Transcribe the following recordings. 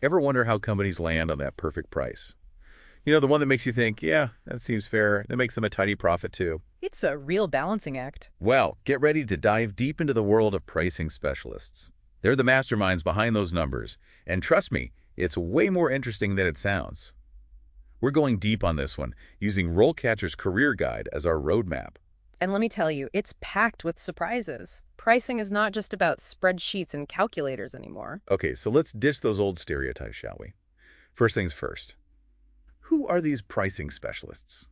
Ever wonder how companies land on that perfect price? You know, the one that makes you think, yeah, that seems fair. That makes them a tiny profit too. It's a real balancing act. Well, get ready to dive deep into the world of pricing specialists. They're the masterminds behind those numbers. And trust me, it's way more interesting than it sounds. We're going deep on this one, using RoleCatcher's career guide as our roadmap. And let me tell you, it's packed with surprises. Pricing is not just about spreadsheets and calculators anymore. Okay, so let's ditch those old stereotypes, shall we? First things first. Who are these pricing specialists?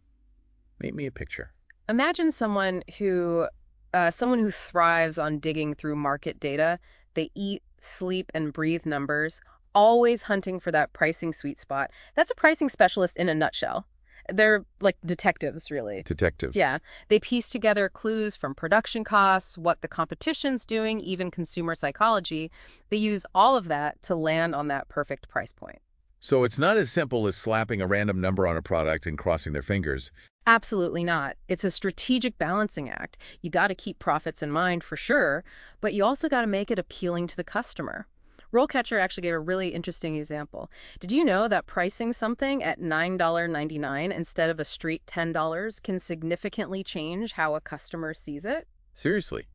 Paint me a picture. Imagine someone who thrives on digging through market data. They eat, sleep, and breathe numbers, always hunting for that pricing sweet spot. That's a pricing specialist in a nutshell. They're like detectives, really. Detectives. Yeah, they piece together clues from production costs, what the competition's doing, even consumer psychology. They use all of that to land on that perfect price point. So it's not as simple as slapping a random number on a product and crossing their fingers. Absolutely not. It's a strategic balancing act. You got to keep profits in mind for sure, but you also got to make it appealing to the customer. RoleCatcher actually gave a really interesting example. Did you know that pricing something at $9.99 instead of a straight $10 can significantly change how a customer sees it? Seriously,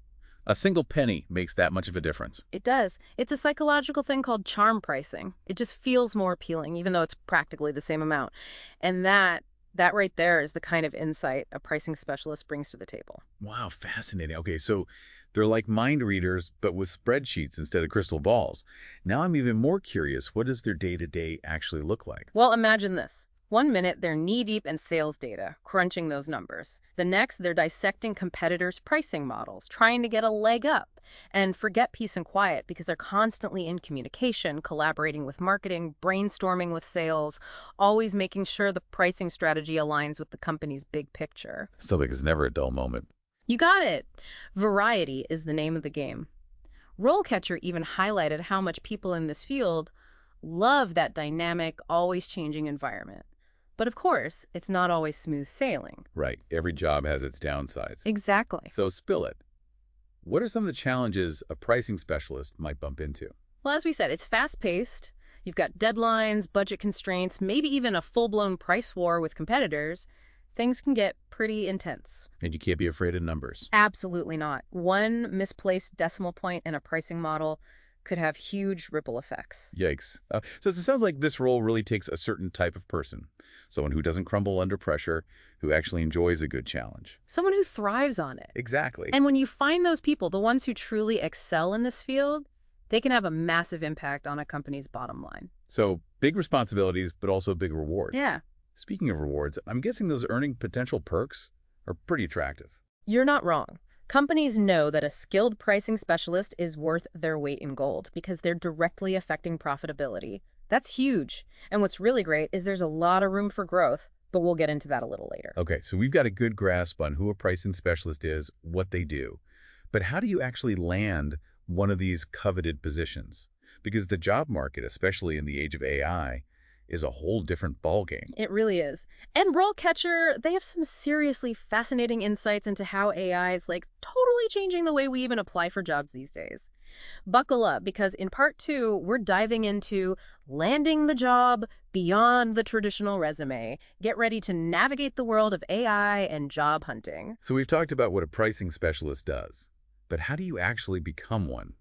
a single penny makes that much of a difference. It does. It's a psychological thing called charm pricing. It just feels more appealing, even though it's practically the same amount. And that right there is the kind of insight a pricing specialist brings to the table. Wow, fascinating. Okay, so they're like mind readers, but with spreadsheets instead of crystal balls. Now I'm even more curious, what does their day-to-day actually look like? Well, imagine this. One minute, they're knee-deep in sales data, crunching those numbers. The next, they're dissecting competitors' pricing models, trying to get a leg up. And forget peace and quiet because they're constantly in communication, collaborating with marketing, brainstorming with sales, always making sure the pricing strategy aligns with the company's big picture. Something is never a dull moment. You got it. Variety is the name of the game. RoleCatcher even highlighted how much people in this field love that dynamic, always changing environment. But of course, it's not always smooth sailing. Right, every job has its downsides. Exactly. So spill it. What are some of the challenges a pricing specialist might bump into? Well, as we said, it's fast-paced. You've got deadlines, budget constraints, maybe even a full-blown price war with competitors. Things can get pretty intense. And you can't be afraid of numbers. Absolutely not. One misplaced decimal point in a pricing model could have huge ripple effects. Yikes. So it sounds like this role really takes a certain type of person. Someone who doesn't crumble under pressure, who actually enjoys a good challenge. Someone who thrives on it. Exactly. And when you find those people, the ones who truly excel in this field, they can have a massive impact on a company's bottom line. So big responsibilities, but also big rewards. Yeah. Speaking of rewards, I'm guessing those earning potential perks are pretty attractive. You're not wrong. Companies know that a skilled pricing specialist is worth their weight in gold because they're directly affecting profitability. That's huge. And what's really great is there's a lot of room for growth, but we'll get into that a little later. Okay, so we've got a good grasp on who a pricing specialist is, what they do. But how do you actually land one of these coveted positions? Because the job market, especially in the age of AI, is a whole different ballgame. It really is. And RoleCatcher, they have some seriously fascinating insights into how AI is totally changing the way we even apply for jobs these days. Buckle up, because in part 2, we're diving into landing the job beyond the traditional resume. Get ready to navigate the world of AI and job hunting. So we've talked about what a pricing specialist does, but how do you actually become one?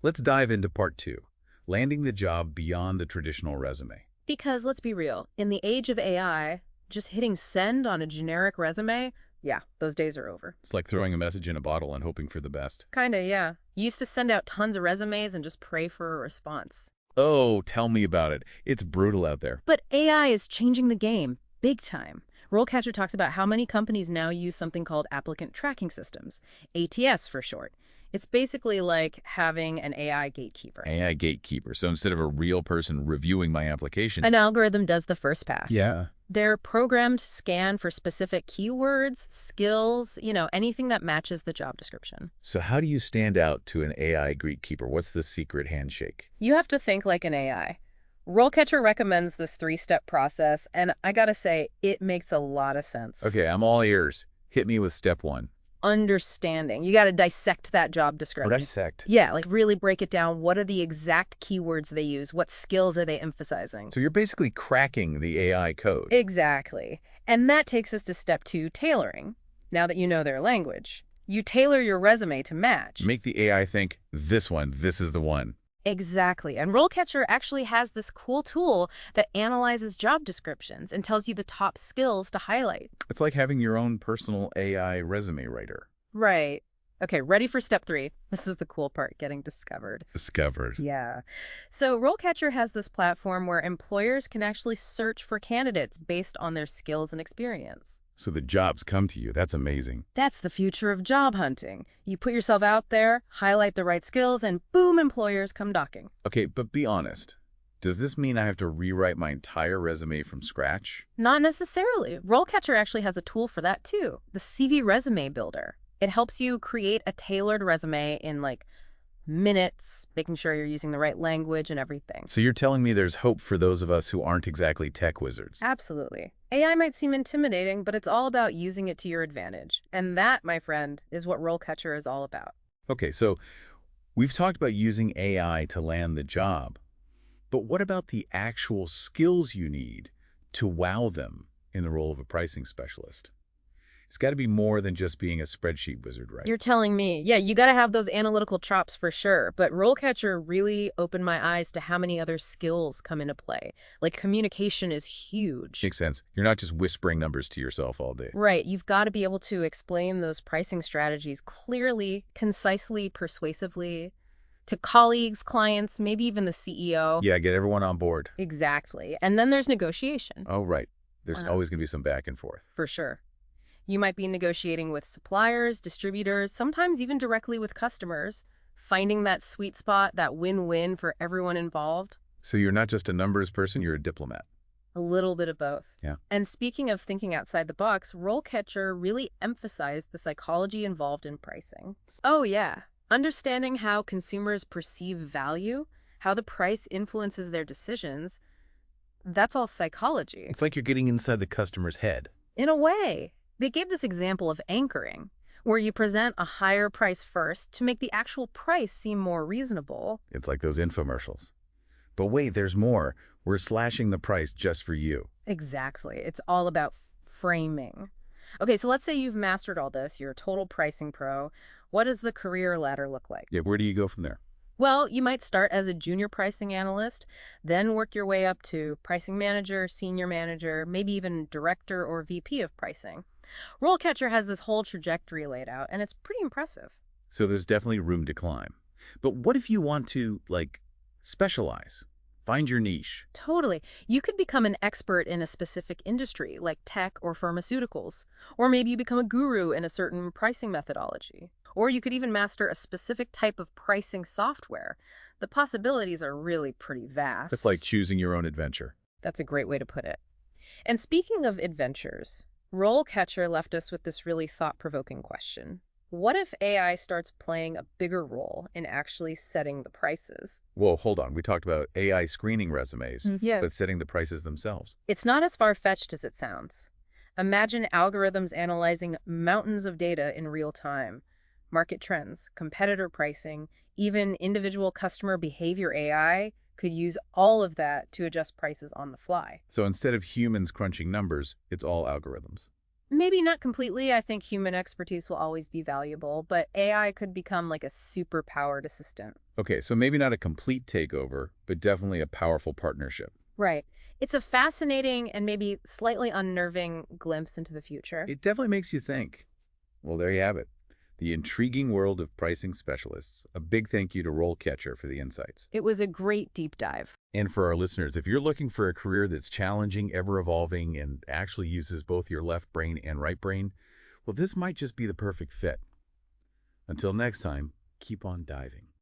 Let's dive into part 2, landing the job beyond the traditional resume. Because let's be real, in the age of AI, just hitting send on a generic resume, yeah, those days are over. It's like throwing a message in a bottle and hoping for the best. Kinda, yeah. You used to send out tons of resumes and just pray for a response. Oh, tell me about it. It's brutal out there. But AI is changing the game, big time. RoleCatcher talks about how many companies now use something called applicant tracking systems, ATS for short. It's basically like having an AI gatekeeper. AI gatekeeper. So instead of a real person reviewing my application, An algorithm does the first pass. yeah. They're programmed to scan for specific keywords, skills, anything that matches the job description. So how do you stand out to an AI gatekeeper? What's the secret handshake? You have to think like an AI. RoleCatcher recommends this 3-step process, and I gotta say, it makes a lot of sense. Okay, I'm all ears. Hit me with step 1. understanding. You got to dissect that job description. Dissect. Yeah, like really break it down. What are the exact keywords they use? What skills are they emphasizing? So you're basically cracking the AI code. Exactly. And that takes us to step 2, tailoring. Now that you know their language, you tailor your resume to match. Make the AI think, this is the one. Exactly. And RoleCatcher actually has this cool tool that analyzes job descriptions and tells you the top skills to highlight. It's like having your own personal AI resume writer. Right. Okay, ready for step 3. This is the cool part, getting discovered. Discovered. Yeah. So RoleCatcher has this platform where employers can actually search for candidates based on their skills and experience. So the jobs come to you. That's amazing. That's the future of job hunting. You put yourself out there, highlight the right skills, and boom, employers come knocking. Okay, but be honest. Does this mean I have to rewrite my entire resume from scratch? Not necessarily. RoleCatcher actually has a tool for that too, the CV Resume Builder. It helps you create a tailored resume in like minutes, making sure you're using the right language and everything. So you're telling me there's hope for those of us who aren't exactly tech wizards? Absolutely. AI might seem intimidating, but it's all about using it to your advantage. And that, my friend, is what RoleCatcher is all about. Okay, so we've talked about using AI to land the job. But what about the actual skills you need to wow them in the role of a pricing specialist? It's got to be more than just being a spreadsheet wizard, right? You're telling me. Yeah, you got to have those analytical chops for sure. But RoleCatcher really opened my eyes to how many other skills come into play. Like communication is huge. Makes sense. You're not just whispering numbers to yourself all day. Right. You've got to be able to explain those pricing strategies clearly, concisely, persuasively to colleagues, clients, maybe even the CEO. Yeah, get everyone on board. Exactly. And then there's negotiation. Oh, right. There's always going to be some back and forth. For sure. You might be negotiating with suppliers, distributors, sometimes even directly with customers, finding that sweet spot, that win-win for everyone involved. So you're not just a numbers person, you're a diplomat. A little bit of both. Yeah. And speaking of thinking outside the box, RoleCatcher really emphasized the psychology involved in pricing. Oh, yeah. Understanding how consumers perceive value, how the price influences their decisions, that's all psychology. It's like you're getting inside the customer's head. In a way. They gave this example of anchoring, where you present a higher price first to make the actual price seem more reasonable. It's like those infomercials. But wait, there's more. We're slashing the price just for you. Exactly. It's all about framing. Okay, so let's say you've mastered all this. You're a total pricing pro. What does the career ladder look like? Yeah, where do you go from there? Well, you might start as a junior pricing analyst, then work your way up to pricing manager, senior manager, maybe even director or VP of pricing. RoleCatcher has this whole trajectory laid out, and it's pretty impressive. So there's definitely room to climb. But what if you want to, specialize? Find your niche. Totally. You could become an expert in a specific industry, like tech or pharmaceuticals. Or maybe you become a guru in a certain pricing methodology. Or you could even master a specific type of pricing software. The possibilities are really pretty vast. It's like choosing your own adventure. That's a great way to put it. And speaking of adventures, RoleCatcher left us with this really thought-provoking question. What if AI starts playing a bigger role in actually setting the prices? Whoa, hold on. We talked about AI screening resumes, Yeah. but setting the prices themselves. It's not as far-fetched as it sounds. Imagine algorithms analyzing mountains of data in real time. Market trends, competitor pricing, even individual customer behavior AI could use all of that to adjust prices on the fly. So instead of humans crunching numbers, it's all algorithms. Maybe not completely. I think human expertise will always be valuable, but AI could become like a super-powered assistant. Okay, so maybe not a complete takeover, but definitely a powerful partnership. Right. It's a fascinating and maybe slightly unnerving glimpse into the future. It definitely makes you think. Well, there you have it. The intriguing world of pricing specialists. A big thank you to RoleCatcher for the insights. It was a great deep dive. And for our listeners, if you're looking for a career that's challenging, ever-evolving, and actually uses both your left brain and right brain, well, this might just be the perfect fit. Until next time, keep on diving.